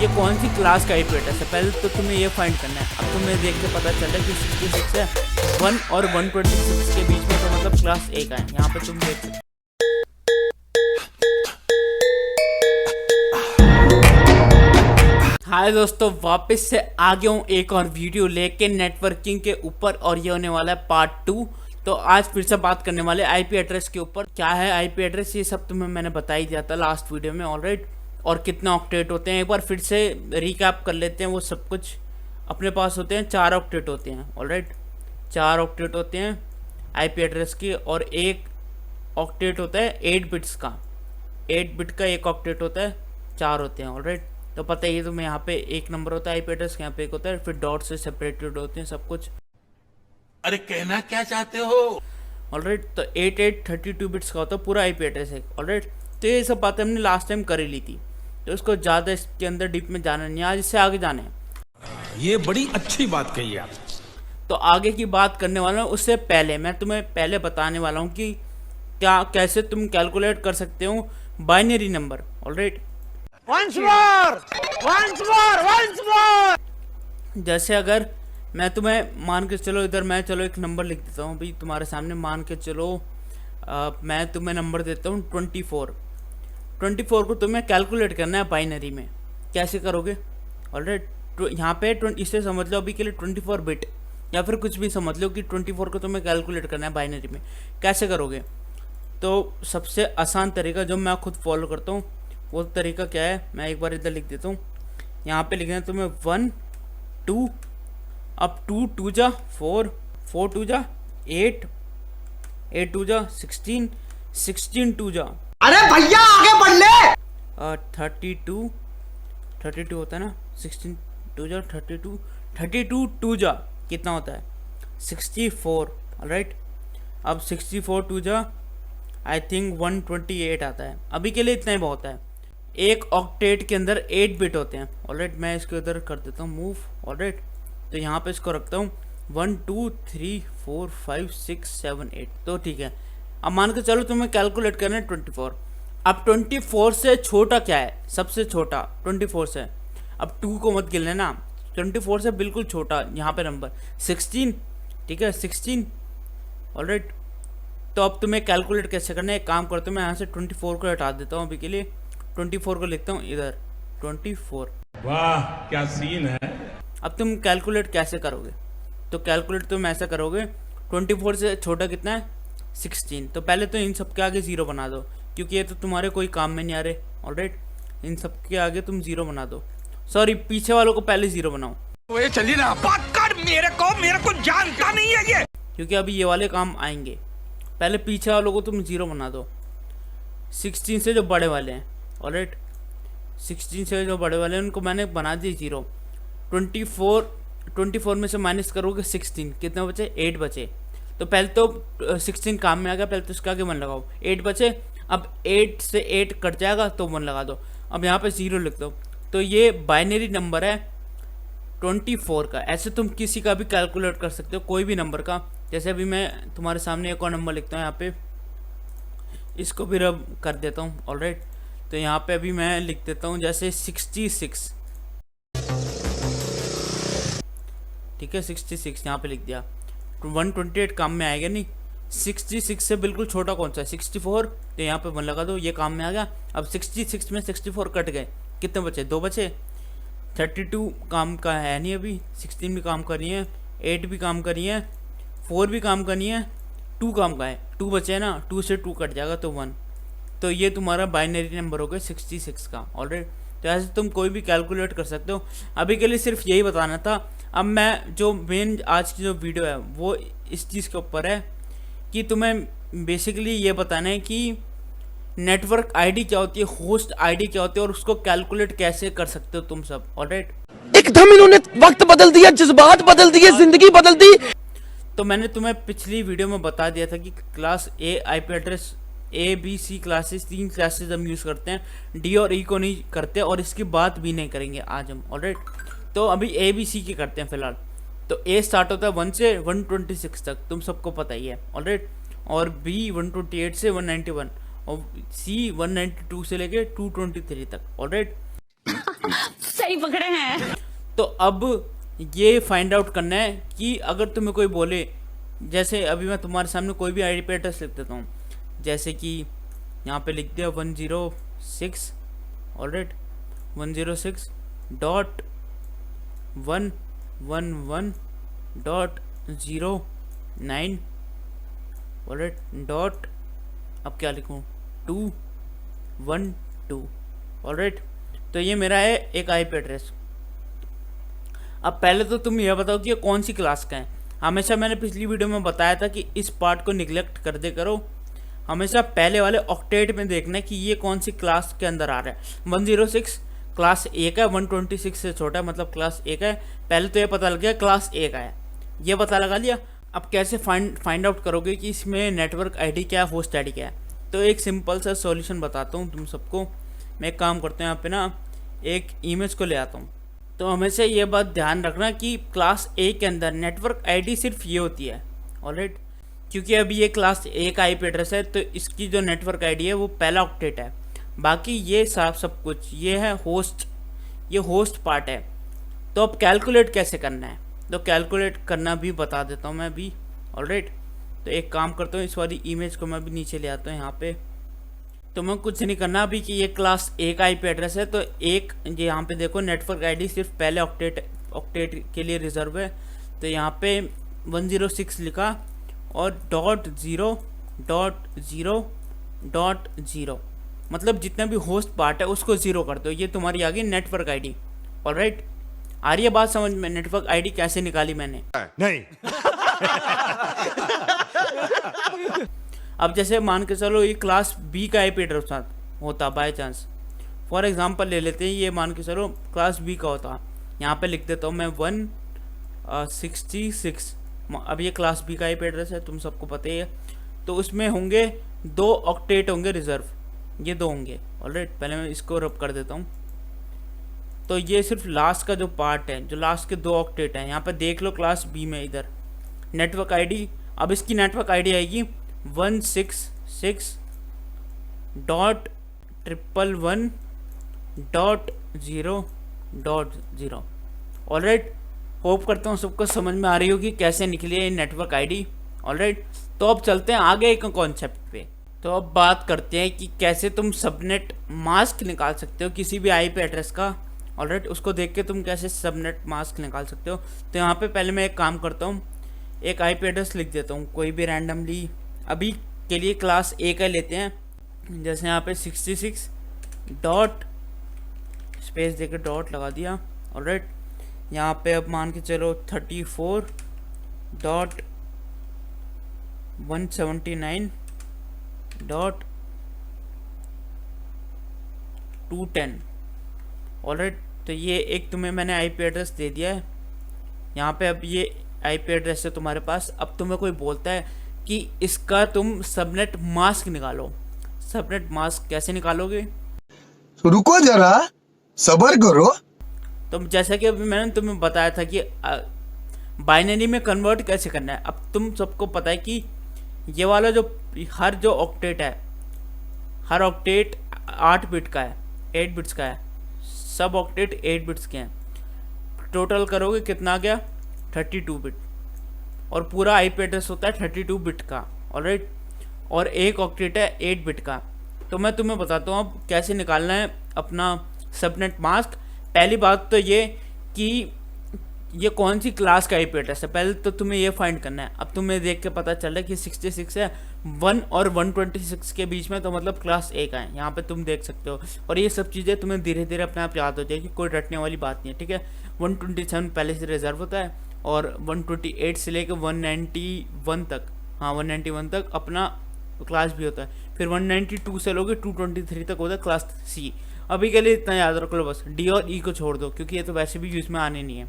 ये कौन सी क्लास का आईपी एड्रेस है, पहले तो तुम्हें ये फाइंड करना है। अब तुम्हें देख के पता चल रहा है कि 66 है 1 और 126 के बीच में, तो मतलब क्लास A का है। यहाँ पे तुम देख सकते। हाय दोस्तों, वापस से आ गया हूँ एक और वीडियो लेके नेटवर्किंग के ऊपर, और ये होने वाला है पार्ट 2। तो आज फिर से बात करने वाले आईपी एड्रेस के ऊपर। क्या है आईपी एड्रेस, ये सब तुम्हें मैंने बता ही दिया था लास्ट वीडियो में ऑलराइट। और कितना ऑक्टेट होते हैं एक बार फिर से रिकैप कर लेते हैं। वो सब कुछ अपने पास होते हैं, 4 ऑक्टेट होते हैं ऑलराइट। 4 ऑक्टेट होते हैं आईपी एड्रेस की, और एक ऑक्टेट होता है 8 बिट्स का। 8 बिट का एक ऑक्टेट होता है, 4 होते हैं ऑलराइट। तो पता ही है तुम्हें, यहाँ पे एक नंबर होता है आईपी एड्रेस, यहाँ पे एक होता है, फिर डॉट से सेपरेटेड होते हैं सब कुछ। अरे कहना क्या चाहते हो? ऑलराइट, तो 8832 बिट्स का होता है पूरा आईपी एड्रेस है ऑलराइट। तो ये सब बातें हमने लास्ट टाइम कर ही ली थी, तो इसको ज़्यादा इसके अंदर डीप में जाना नहीं, आज इससे आगे जाने हैं। ये बड़ी अच्छी बात कही आप। तो आगे की बात करने वाला हूँ, उससे पहले मैं तुम्हें पहले बताने वाला हूँ कि क्या कैसे तुम कैलकुलेट कर सकते हो binary number alright. Once more! जैसे अगर मैं तुम्हें मान के चलो, इधर मैं चलो एक नंबर लिख देता हूँ भाई तुम्हारे सामने, मान के चलो मैं तुम्हें नंबर देता हूँ 24। 24 को तुम्हें कैलकुलेट करना है बाइनरी में। कैसे करोगे ऑलराइट, यहाँ पे इसे समझ लो अभी के लिए 24 बिट, या फिर कुछ भी समझ लो कि 24 को तुम्हें कैलकुलेट करना है बाइनरी में। कैसे करोगे, तो सबसे आसान तरीका जो मैं खुद फॉलो करता हूँ वो तरीका क्या है, मैं एक बार इधर लिख देता हूँ। यहाँ पे लिखना है तुम्हें 1 2, अब 2 2 जा 4, 4 2 जा 8, 8 2 जा 16, 16 2 जा, अरे भैया आगे बढ़ ले। 32 होता है ना, 16 2 जा 32, 32 2 जा कितना होता है 64 ऑलराइट। अब 64 2 जा आई थिंक 128 आता है। अभी के लिए इतना ही बहुत है। एक ऑक्टेट के अंदर 8 बिट होते हैं ऑलराइट। मैं इसको इधर कर देता हूँ मूव ऑलराइट। तो यहाँ पे इसको रखता हूँ 1 2 3 4 5 6 7 8। तो ठीक है, अब मान के चलो तुम्हें कैलकुलेट करना है 24। अब 24 से छोटा क्या है, सबसे छोटा 24 से, अब 2 को मत गिन लेना, 24 से बिल्कुल छोटा यहाँ पे नंबर 16, ठीक है 16 ऑलराइट। तो अब तुम्हें कैलकुलेट कैसे करना है, एक काम करता हूँ मैं यहाँ से 24 को हटा देता हूँ अभी के लिए, 24 को लिखता हूँ इधर 24। वाह क्या सीन है। अब तुम कैलकुलेट कैसे करोगे, तो कैलकुलेट तुम ऐसा करोगे, 24 से छोटा कितना है 16। तो पहले तो इन सब के आगे 0 बना दो, क्योंकि ये तो तुम्हारे कोई काम में नहीं आ रहे ऑलराइट। इन सब के आगे तुम 0 बना दो, सॉरी पीछे वालों को पहले 0 बनाओ। चलिए ना बात कर, मेरे को जानता नहीं है ये, क्योंकि अभी ये वाले काम आएंगे। पहले पीछे वालों को तुम 0 बना दो, 16 से जो बड़े वाले हैं ऑलराइट। 16 से जो बड़े वाले हैं उनको मैंने बना दिए 0। 24 में से माइनस करोगे 16, कितने बचे 8 बचे। तो पहले तो 16 काम में आ गया, पहले तो इसके आगे 1 लगाओ, 8 बचे। अब 8 से 8 कट जाएगा तो 1 लगा दो, अब यहाँ पे 0 लिख दो। तो ये बाइनरी नंबर है 24 का। ऐसे तुम किसी का भी कैलकुलेट कर सकते हो, कोई भी नंबर का। जैसे अभी मैं तुम्हारे सामने एक और नंबर लिखता हूँ यहाँ पे, इसको भी रब कर देता हूँ ऑलराइट। तो यहाँ पे अभी मैं लिख देता हूँ जैसे 66, ठीक है 66 यहाँ पे लिख दिया। 128 काम में आएगा नहीं, 66 से बिल्कुल छोटा कौन सा है 64, तो यहाँ पे 1 लगा दो, ये काम में आ गया। अब 66 में 64 कट गए, कितने बचे 2 बचे। 32 काम का है नहीं अभी, 16 भी काम करनी है, 8 भी काम करनी है, 4 भी काम करनी है, 2 काम का है, 2 बचे ना, 2 से 2 कट जाएगा तो 1। तो ये तुम्हारा बाइनरी नंबर हो गया 66 का ऑलराइट। तो ऐसे तुम कोई भी कैलकुलेट कर सकते हो। अभी के लिए सिर्फ यही बताना था। अब मैं जो मेन आज की जो वीडियो है वो इस चीज़ के ऊपर है कि तुम्हें बेसिकली ये बताना है कि नेटवर्क आईडी क्या होती है, होस्ट आईडी क्या होती है, और उसको कैलकुलेट कैसे कर सकते हो तुम सब ऑलराइट। एकदम इन्होंने वक्त बदल दिया, जज्बात बदल दिए, जिंदगी बदल दी। तो मैंने तुम्हें पिछली वीडियो में बता दिया था कि क्लास ए IP address ABC classes, 3 classes हम यूज़ करते हैं, D और E को नहीं करते, और इसकी बात भी नहीं करेंगे आज हम ऑलराइट। तो अभी ABC की करते हैं फिलहाल। तो A स्टार्ट होता है 1 से 126 तक, तुम सबको पता ही है ऑलराइट। और B 128 से 191, और C 192 से लेके 223 तक ऑलराइट। सही पकड़े हैं। तो अब ये फाइंड आउट करना है कि अगर तुम्हें कोई बोले, जैसे अभी मैं तुम्हारे सामने कोई भी आईपी एड्रेस लिख देता हूँ, जैसे कि यहाँ पे लिख दिया 106, ऑलराइट 106.111.09, ऑलराइट डॉट, अब क्या लिखूँ 212, ऑलराइट। तो ये मेरा है एक आईपी एड्रेस। अब पहले तो तुम यह बताओ कि ये कौन सी क्लास का है। हमेशा मैंने पिछली वीडियो में बताया था कि इस पार्ट को निगलेक्ट कर दे करो, हमेशा पहले वाले ऑक्टेट में देखना है कि ये कौन सी क्लास के अंदर आ रहा है। 106 क्लास ए का है, 126 से छोटा है, मतलब क्लास ए का है। पहले तो ये पता लग गया क्लास ए का है, ये पता लगा लिया। अब कैसे फाइंड आउट करोगे कि इसमें नेटवर्क आईडी क्या है, होस्ट आईडी क्या है। तो एक सिंपल सा सॉल्यूशन बताता हूँ तुम सबको। मैं एक काम करता हूँ, यहाँ पे ना एक इमेज को ले आता हूँ। तो हमेशा ये बात ध्यान रखना कि क्लास ए के अंदर नेटवर्क आईडी सिर्फ ये होती है, ऑलराइट। क्योंकि अभी ये क्लास ए का आईपी एड्रेस है, तो इसकी जो नेटवर्क आईडी है वो पहला ऑक्टेट है। बाकी ये सब कुछ ये है होस्ट, ये होस्ट पार्ट है। तो अब कैलकुलेट कैसे करना है, तो कैलकुलेट करना भी बता देता हूँ मैं अभी, ऑलराइट। तो एक काम करता हूँ, इस वाली इमेज को मैं भी नीचे ले आता हूँ यहाँ पे। तो मैं कुछ नहीं करना अभी कि ये क्लास ए का आईपी एड्रेस है, तो एक ये यहाँ पे देखो नेटवर्क आईडी सिर्फ पहले ऑक्टेट के लिए रिजर्व है। तो यहाँ पे 106 लिखा और .0.0.0, मतलब जितना भी होस्ट पार्ट है उसको 0 कर दो। ये तुम्हारी आ गई नेटवर्क आईडी, ऑलराइट। आ रही है बात समझ में, नेटवर्क आईडी कैसे निकाली मैंने? नहीं। अब जैसे मान के चलो ये क्लास बी का आईपी एड्रेस होता बाय चांस, फॉर एग्जांपल ले लेते हैं, ये मान के चलो क्लास बी का होता। यहाँ पे लिख देता हूँ मैं 166। अब ये क्लास बी का आईपी एड्रेस है, तुम सबको पता ही है। तो उसमें होंगे 2 ऑक्टेट होंगे रिजर्व, ये 2 होंगे, ऑलराइट। पहले मैं इसको रब कर देता हूँ। तो ये सिर्फ लास्ट का जो पार्ट है, जो लास्ट के 2 ऑक्टेट हैं, यहाँ पे देख लो क्लास बी में इधर नेटवर्क आईडी। अब इसकी नेटवर्क आईडी आएगी 166.111.0.0, ऑलराइट। होप करता हूँ सबको समझ में आ रही होगी कैसे निकली है नेटवर्क आईडी, ऑलराइट। तो अब चलते हैं आगे एक कॉन्सेप्ट पे। तो अब बात करते हैं कि कैसे तुम सबनेट मास्क निकाल सकते हो किसी भी आईपी एड्रेस का, ऑलराइट। उसको देख के तुम कैसे सबनेट मास्क निकाल सकते हो। तो यहाँ पे पहले मैं एक काम करता हूँ, एक आईपी एड्रेस लिख देता हूँ कोई भी रैंडमली, अभी के लिए क्लास ए का लेते हैं। जैसे यहाँ पे 66 डॉट स्पेस देकर डॉट लगा दिया, ऑलराइट। यहाँ पे अब मान के चलो 34.179.210, ऑलराइट। तो ये एक तुम्हें मैंने आईपी एड्रेस दे दिया है यहाँ पे। अब ये आईपी एड्रेस है तुम्हारे पास। अब तुम्हें कोई बोलता है कि इसका तुम सबनेट मास्क निकालो। सबनेट मास्क कैसे निकालोगे? रुको जरा, सब्र करो। तो जैसा कि अभी मैंने तुम्हें बताया था कि बाइनरी में कन्वर्ट कैसे करना है। अब तुम सबको पता है कि ये वाला जो हर जो ऑक्टेट है, हर ऑक्टेट 8 बिट का है, 8 बिट्स का है। सब ऑक्टेट 8 बिट्स के हैं। टोटल करोगे कितना आ गया? 32 बिट। और पूरा आईपी एड्रेस होता है 32 बिट का, ऑलराइट। और एक ऑक्टेट है 8 बिट का। तो मैं तुम्हें बताता हूँ अब कैसे निकालना है अपना सबनेट मास्क। पहली बात तो ये कि ये कौन सी क्लास का आईपी एड्रेस है, पहले तो तुम्हें ये फाइंड करना है। अब तुम्हें देख के पता चल रहा है कि 66 है 1 और 126 के बीच में, तो मतलब क्लास ए का है। यहाँ पे तुम देख सकते हो। और ये सब चीज़ें तुम्हें धीरे धीरे अपने आप याद हो जाएगी, कोई रटने वाली बात नहीं है, ठीक है। 127 पहले से रिजर्व होता है और 128 से लेकर 191 तक, हाँ 191 तक अपना क्लास भी होता है। फिर 192 से लोगे 223 तक होता है क्लास सी। अभी के लिए इतना याद रख लो बस, डी और ई को छोड़ दो क्योंकि ये तो वैसे भी यूज में आने नहीं है।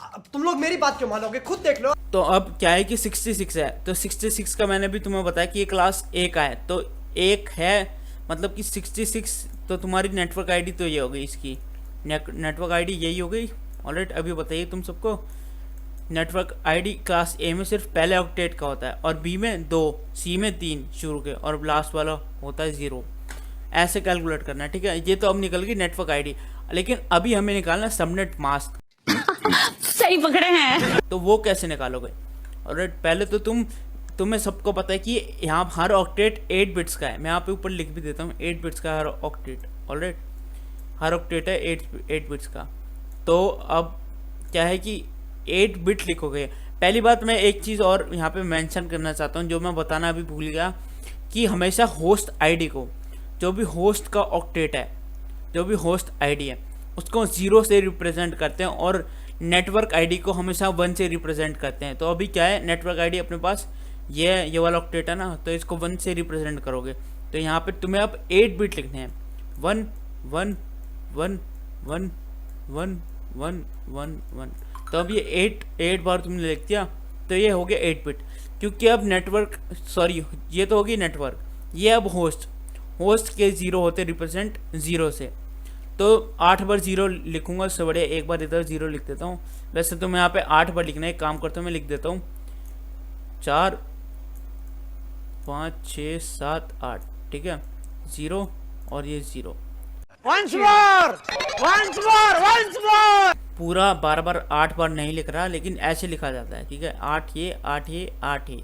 अब तुम लोग मेरी बात क्यों मानोगे, खुद देख लो। तो अब क्या है कि 66 है, तो 66 का मैंने भी तुम्हें बताया कि ये क्लास ए का है। तो एक है मतलब कि 66, तो तुम्हारी नेटवर्क आईडी तो ये हो गई, इसकी नेटवर्क आईडी यही हो गई, ऑलराइट। अभी बताइए तुम सबको, नेटवर्क आईडी क्लास ए में सिर्फ पहले ऑक्टेट का होता है और बी में 2, सी में 3 शुरू के, और लास्ट वाला होता है 0। ऐसे कैलकुलेट करना है, ठीक है। ये तो अब निकल गई नेटवर्क आईडी। लेकिन अभी हमें निकालना है सबनेट मास्क। सही पकड़े हैं। तो वो कैसे निकालोगे? ऑलराइट, पहले तो तुम्हें सबको पता है कि यहाँ हर ऑक्टेट 8 बिट्स का है। मैं यहाँ पे ऊपर लिख भी देता हूँ 8 बिट्स का हर ऑक्टेट। ऑलराइट, हर ऑक्टेट है 8 बिट्स का। तो अब क्या है कि 8 बिट लिखोगे। पहली बात मैं एक चीज़ और यहाँ पे मेंशन करना चाहता हूँ जो मैं बताना अभी भूल गया, कि हमेशा होस्ट आईडी को, जो भी होस्ट का ऑक्टेट है, जो भी होस्ट आईडी है उसको 0 से रिप्रेजेंट करते हैं और नेटवर्क आईडी को हमेशा 1 से रिप्रेजेंट करते हैं। तो अभी क्या है, नेटवर्क आईडी अपने पास ये वाला ऑक्टेट है ना, तो इसको 1 से रिप्रेजेंट करोगे। तो यहाँ पे तुम्हें अब 8 बिट लिखने हैं, 1 1 1 1 1 1 1 1। तो अब ये 8 बार तुमने लिख दिया, तो ये हो गया 8 बिट। क्योंकि अब नेटवर्क, सॉरी ये तो होगी नेटवर्क, ये अब होस्ट के 0 होते रिप्रेजेंट 0 से। तो 8 बार 0 लिखूंगा, उससे बढ़िया एक बार इधर 0 लिख देता हूँ। वैसे तो मैं यहाँ पे 8 बार लिखना है, एक काम करता हूँ मैं लिख देता हूँ 4 5 6 7 8, ठीक है, 0 और ये 0। पूरा बार 8 बार नहीं लिख रहा, लेकिन ऐसे लिखा जाता है, ठीक है, 8 ये 8 ये 8 ये।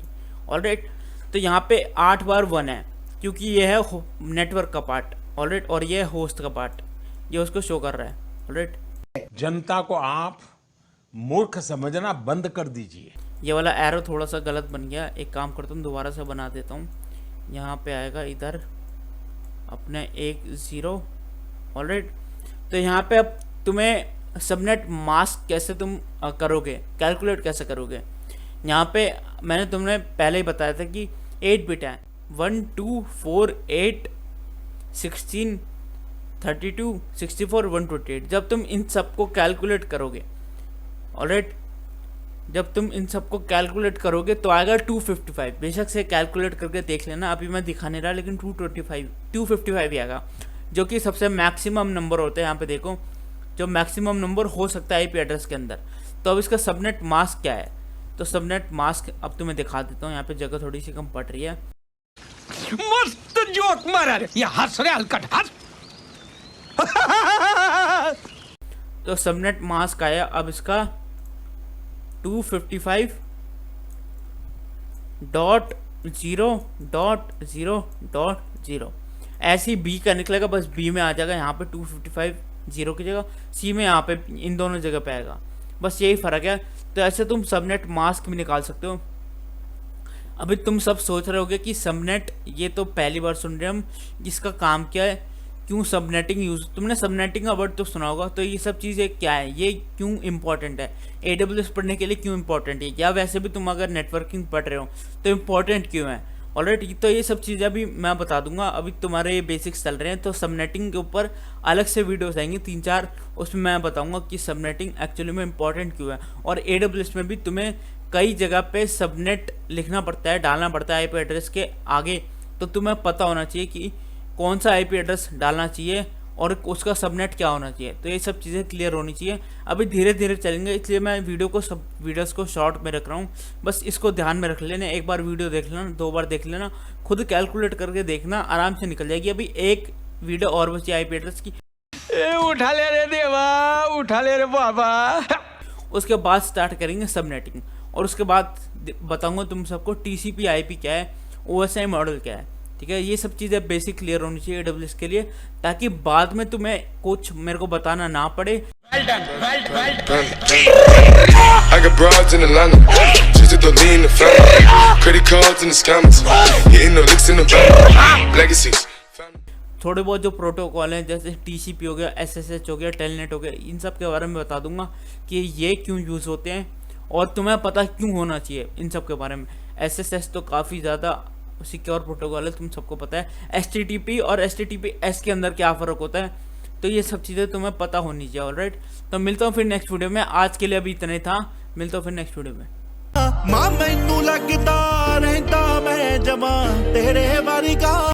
ऑलराइट, तो यहाँ पे 8 बार 1 है क्योंकि ये है नेटवर्क का पार्ट। ऑलराइट, और ये है होस्ट का पार्ट, ये उसको शो कर रहा है। ऑलराइट, जनता को आप मूर्ख समझना बंद कर दीजिए। ये वाला एरो थोड़ा सा गलत बन गया, एक काम करता हूँ दोबारा से बना देता हूँ। यहाँ पे आएगा इधर अपने 1 0। ऑलराइट, तो यहाँ पे अब तुम्हें सबनेट मास्क कैसे तुम करोगे, कैलकुलेट कैसे करोगे। यहाँ पे मैंने तुमने पहले ही बताया था कि 8 बिट है, 1 2 4 8 16 32 64 128। जब तुम इन सबको कैलकुलेट करोगे, ऑलराइट, जब तुम इन सबको कैलकुलेट करोगे तो आएगा 255। बेशक से कैलकुलेट करके देख लेना, अभी मैं दिखा नहीं रहा, लेकिन 255 ही आएगा, जो कि सबसे मैक्सिमम नंबर होते हैं। यहाँ पे देखो, जो मैक्सिमम नंबर हो सकता है आईपी एड्रेस के अंदर। तो अब इसका सबनेट मास्क क्या है, तो सबनेट मास्क अब तुम्हें दिखा देता हूँ। यहाँ पे जगह थोड़ी सी कम पड़ रही है। मस्त जोक मारा रे, ये हंस रहे हलकट हंस। तो सबनेट मास्क आया, अब इसका 255.0.0.0 ऐसे ही बी का निकलेगा, बस बी में आ जाएगा यहाँ पे 255 0 की जगह, सी में यहाँ पे इन दोनों जगह पे आएगा, बस यही फ़र्क है। तो ऐसे तुम सबनेट मास्क भी निकाल सकते हो। अभी तुम सब सोच रहे होगे कि सबनेट, ये तो पहली बार सुन रहे हम, इसका काम क्या है, क्यों सबनेटिंग यूज़, तुमने सबनेटिंग का वर्ड तो सुना होगा। तो ये सब चीज़ें क्या है, ये क्यों इंपॉर्टेंट है, AWS पढ़ने के लिए क्यों इंपॉर्टेंट है, या वैसे भी तुम अगर नेटवर्किंग पढ़ रहे हो तो इम्पॉर्टेंट क्यों है। ऑलराइट, तो ये सब चीज़ें अभी मैं बता दूंगा। अभी तुम्हारे ये बेसिक्स चल रहे हैं, तो सबनेटिंग के ऊपर अलग से वीडियोस आएंगे 3-4, उसमें मैं बताऊंगा कि सबनेटिंग एक्चुअली में इंपॉर्टेंट क्यों है। और AWS में भी तुम्हें कई जगह पे सबनेट लिखना पड़ता है, डालना पड़ता है आईपी एड्रेस के आगे। तो तुम्हें पता होना चाहिए कि कौन सा आईपी एड्रेस डालना चाहिए और उसका सबनेट क्या होना चाहिए। तो ये सब चीज़ें क्लियर होनी चाहिए। अभी धीरे धीरे चलेंगे, इसलिए मैं वीडियोस को शॉर्ट में रख रहा हूँ। बस इसको ध्यान में रख लेना, एक बार वीडियो देख लेना, 2 बार देख लेना, खुद कैलकुलेट करके देखना, आराम से निकल जाएगी। अभी एक वीडियो और बची आईपी एड्रेस की, उठा ले रे देवा, उठा ले रे बाबा। उसके बाद स्टार्ट करेंगे सबनेटिंग, और उसके बाद बताऊंगा तुम सबको TCP IP क्या है, OSI मॉडल क्या है, ठीक है। ये सब चीज़ें बेसिक क्लियर होनी चाहिए AWS के लिए, ताकि बाद में तुम्हें कुछ मेरे को बताना ना पड़े। I got broads in Atlanta, just to lean the family, credit cards in the scammers, hitting the licks in the bank, legacies. थोड़े बहुत जो प्रोटोकॉल हैं, जैसे TCP हो गया, SSH हो गया, टेलनेट हो गया, इन सब के बारे में बता दूंगा कि ये क्यों यूज़ होते हैं और तुम्हें पता क्यों होना चाहिए इन सब के बारे में। SSH तो काफ़ी ज़्यादा सिक्योर प्रोटोकॉल है, तुम सबको पता है। HTTP और HTTPS के अंदर क्या फ़र्क होता है, तो ये सब चीज़ें तुम्हें पता होनी चाहिए। ऑलराइट, तो मिलता हूँ फिर नेक्स्ट वीडियो में। आज के लिए अभी इतना ही था, मिलता हूँ फिर नेक्स्ट वीडियो में। मां मैनू लगदा रहंदा मैं जवां तेरे वारी गा।